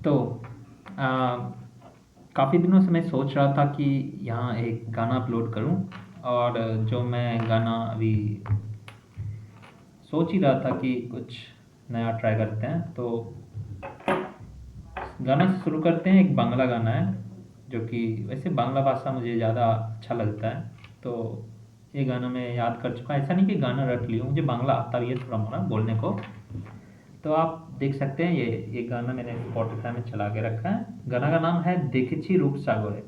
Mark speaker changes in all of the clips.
Speaker 1: तो काफ़ी दिनों से मैं सोच रहा था कि यहाँ एक गाना अपलोड करूँ। और जो मैं गाना अभी सोच ही रहा था कि कुछ नया ट्राई करते हैं, तो गाना से शुरू करते हैं। एक बांग्ला गाना है, जो कि वैसे बांग्ला भाषा मुझे ज़्यादा अच्छा लगता है। तो ये गाना मैं याद कर चुका, ऐसा नहीं कि गाना रट लिया, मुझे बांग्ला आता भी है थोड़ा मोड़ा बोलने को। तो आप देख सकते हैं, ये गाना मैंने स्पॉटिफाई में चला के रखा है। गाना का नाम है देखिची रूप सागोरे।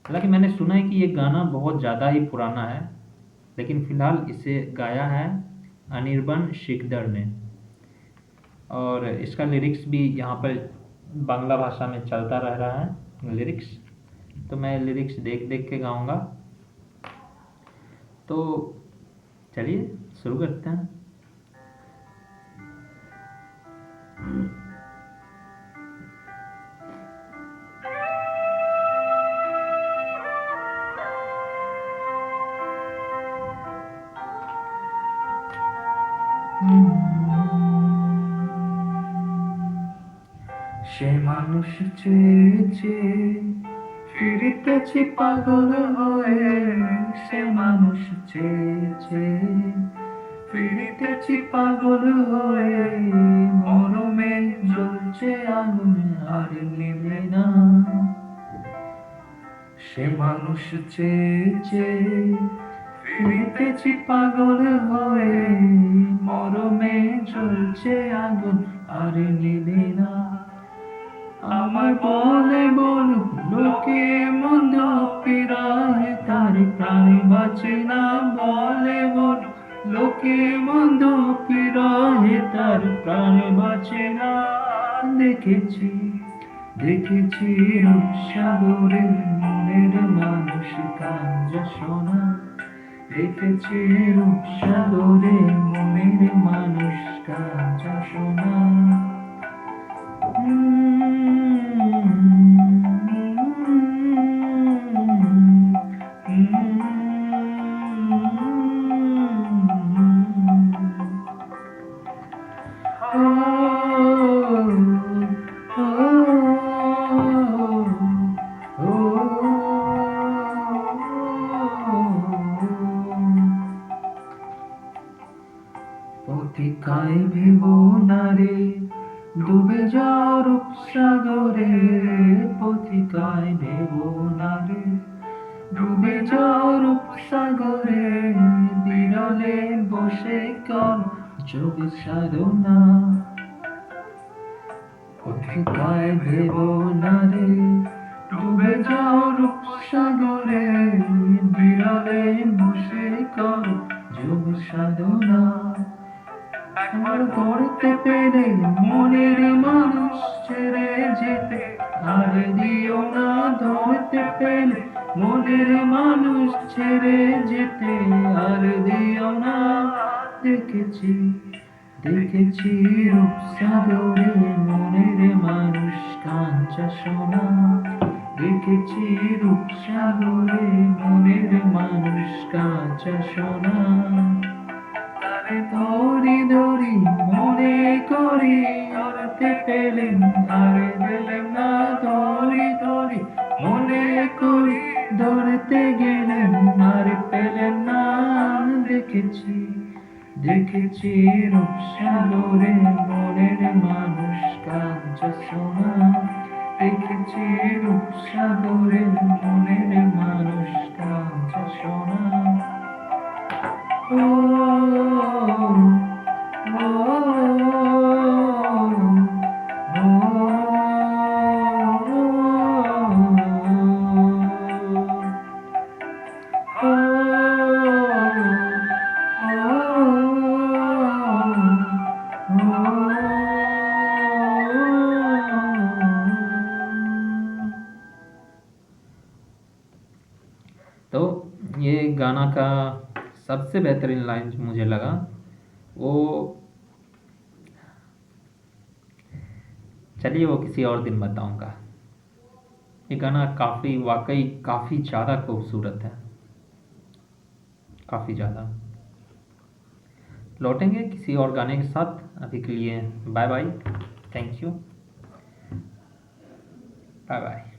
Speaker 1: हालांकि मैंने सुना है कि ये गाना बहुत ज़्यादा ही पुराना है, लेकिन फिलहाल इसे गाया है अनिर्बन शिकदर ने। और इसका लिरिक्स भी यहाँ पर बांग्ला भाषा में चलता रह रहा है लिरिक्स। तो मैं लिरिक्स देख देख के गाऊंगा। तो चलिए शुरू करते हैं। সে মানুষ চেয়েছে ফিরিতেছি পাগল হয়ে, সে মানুষ চেয়েছে ফিরিতেছি পাগল হয়ে, মরমে জ্বলছে আগুন আর নিভে না। সে মানুষ চেয়েছে ফিরিতেছি পাগল হয়ে, মরমে জ্বলছে আগুন আর নিভে না। আমার বলে বলুক লোকে মন্দ পিরায়, তার প্রাণে বাঁচে না। বলে বলুক লোকে মন্দ পিরায়, তার প্রাণে বাঁচে না। দেখেছি দেখেছি রূপসাগরে মনের মানুষ কাঞ্জা সোনা। দেখেছি রূপসাগরে মনের মানুষ কাঞ্জা সোনা। পথিকায় ভেব না রে ডুবে যাও রূপসাগরে, পথিকায় ভেব না রে ডুবে যাও রূপসাগরে। বিরলে বসে কর যোগ সাধনা, পথিকায় ভেব না রে ডুবে যাও রূপসাগরে। বিরলে বসে কর যোগ সাধনা। একবার ধরতে পেরে মনের মানুষ ছেড়ে যেতে আর দিও না। ধরতে পেলে মনের মানুষ ছেড়ে যেতে আর দিও না। দেখেছি দেখেছি রূপসাগরে মনের মানুষ কাঞ্চা সোনা। দেখেছি রূপসাগরে মনের মানুষ কাঞ্চা সোনা। তারে ধরি ধরি মনে করি ধরতে পেলেন আর দিলেন না। ধরি ধরি মনে করি ধরতে গেলেন আর পেলেন না। দেখেছি দেখেছি রূপসাগরে মনের মানুষ কাঞ্চা সোনা। দেখেছি রূপসাগরে মনের মানুষ কাঞ্চা সোনা। तो ये गाना का सबसे बेहतरीन लाइन जो मुझे लगा वो, चलिए वो किसी और दिन बताऊंगा। ये गाना वाकई काफ़ी ज़्यादा खूबसूरत है, काफ़ी ज़्यादा। लौटेंगे किसी और गाने के साथ, अभी के लिए bye bye, thank you. Bye bye.